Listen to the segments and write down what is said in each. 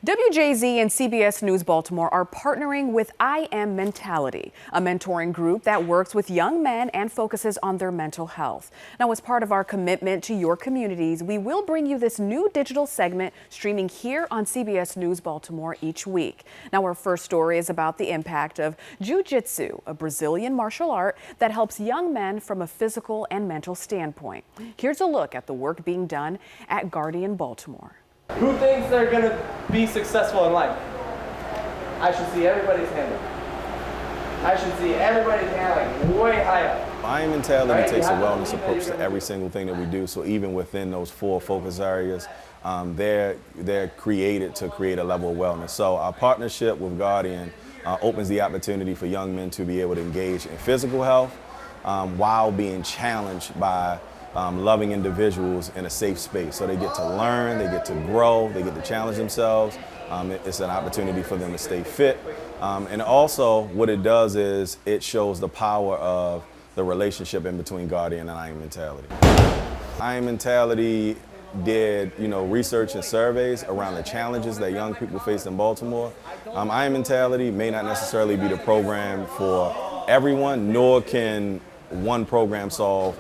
WJZ and CBS News Baltimore are partnering with I Am Mentality, a mentoring group that works with young men and focuses on their mental health. Now, as part of our commitment to your communities, we will bring you this new digital segment streaming here on CBS News Baltimore each week. Now, our first story is about the impact of jiu-jitsu, a Brazilian martial art that helps young men from a physical and mental standpoint. Here's a look at the work being done at Guardian Baltimore. Who thinks they're going to be successful in life? I should see everybody's hand up. I should see everybody's hand like way high up. I Am Mentality takes a wellness approach to every single thing that we do. So even within those 4 focus areas, they're created to create a level of wellness. So our partnership with Guardian opens the opportunity for young men to be able to engage in physical health while being challenged by loving individuals in a safe space. So they get to learn, they get to grow, they get to challenge themselves. It's an opportunity for them to stay fit. And also what it does is it shows the power of the relationship in between Guardian and I Am Mentality. I Am Mentality did research and surveys around the challenges that young people face in Baltimore. I Am Mentality may not necessarily be the program for everyone, nor can one program solve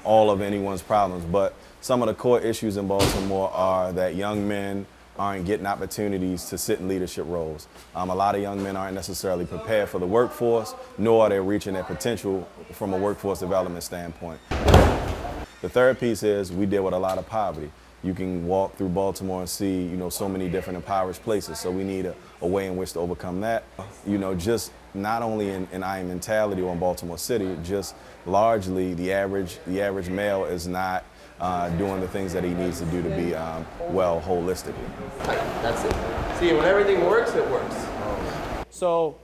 all of anyone's problems, but some of the core issues in Baltimore are that young men aren't getting opportunities to sit in leadership roles. A lot of young men aren't necessarily prepared for the workforce, nor are they reaching their potential from a workforce development standpoint. The third piece is we deal with a lot of poverty. You can walk through Baltimore and see, so many different impoverished places. So we need a way in which to overcome that. Just not only in I Am Mentality or in Baltimore City, just largely the average male is not doing the things that he needs to do to be well holistically. That's it. See, when everything works, it works. So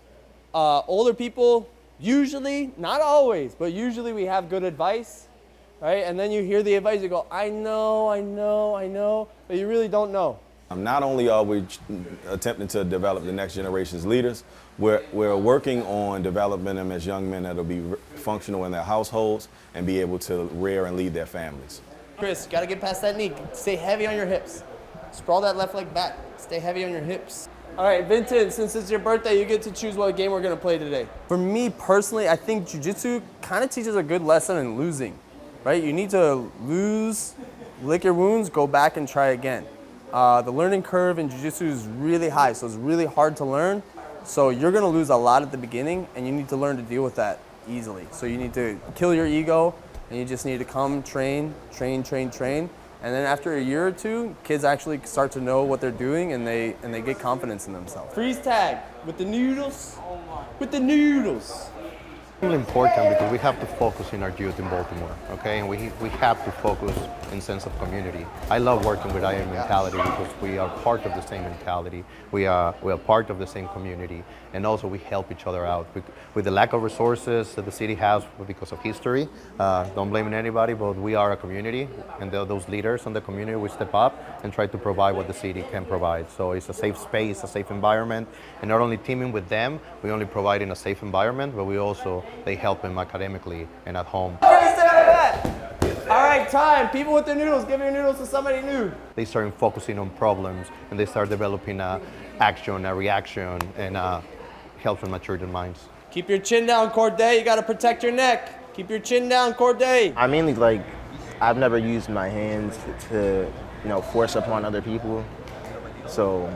older people, usually, not always, but usually we have good advice. Right? And then you hear the advice, you go, I know, but you really don't know. Not only are we attempting to develop the next generation's leaders, we're working on developing them as young men that'll be functional in their households and be able to rear and lead their families. Chris, you gotta get past that knee. Stay heavy on your hips. Sprawl that left leg back. Stay heavy on your hips. All right, Vinton, since it's your birthday, you get to choose what game we're gonna play today. For me personally, I think jiu-jitsu kind of teaches a good lesson in losing. Right? You need to lose, lick your wounds, go back and try again. The learning curve in jiu-jitsu is really high, so it's really hard to learn. So you're gonna lose a lot at the beginning, and you need to learn to deal with that easily. So you need to kill your ego, and you just need to come train. And then after a year or two, kids actually start to know what they're doing, and they get confidence in themselves. Freeze tag with the noodles. With the noodles. It's really important because we have to focus in our youth in Baltimore, okay? And we have to focus in sense of community. I love working with I Am Mentality because we are part of the same mentality. We are part of the same community, and also we help each other out. With the lack of resources that the city has because of history, don't blame anybody, but we are a community, and those leaders in the community, we step up and try to provide what the city can provide. So it's a safe space, a safe environment, and not only teaming with them, we only provide in a safe environment, but we also they help him academically and at home. All right, time. People with their noodles, give your noodles to somebody new. They start focusing on problems, and they start developing a action, a reaction, and helps them mature their minds. Keep your chin down, Corday. You got to protect your neck. Keep your chin down, Corday. I mainly I've never used my hands to force upon other people. So,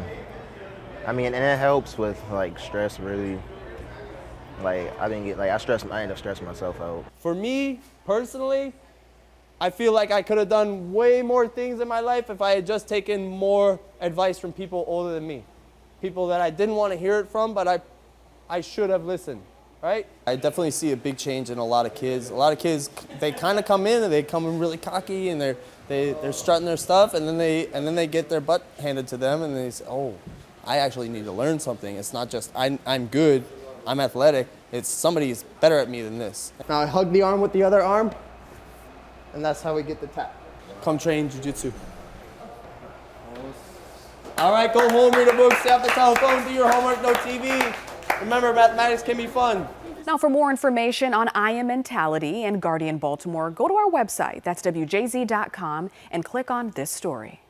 and it helps with stress really. I end up stressing myself out. For me, personally, I feel like I could have done way more things in my life if I had just taken more advice from people older than me. People that I didn't want to hear it from, but I should have listened, right? I definitely see a big change in a lot of kids. A lot of kids, they kind of come in and they come in really cocky and they're strutting their stuff, and then they get their butt handed to them and they say, oh, I actually need to learn something. It's not just I'm good. I'm athletic. It's somebody's better at me than this. Now I hug the arm with the other arm, and that's how we get the tap. Come train jiu-jitsu. All right, go home, read a book, stay off the telephone, do your homework, no TV. Remember, mathematics can be fun. Now, for more information on I Am Mentality and Guardian Baltimore, go to our website, that's WJZ.com, and click on this story.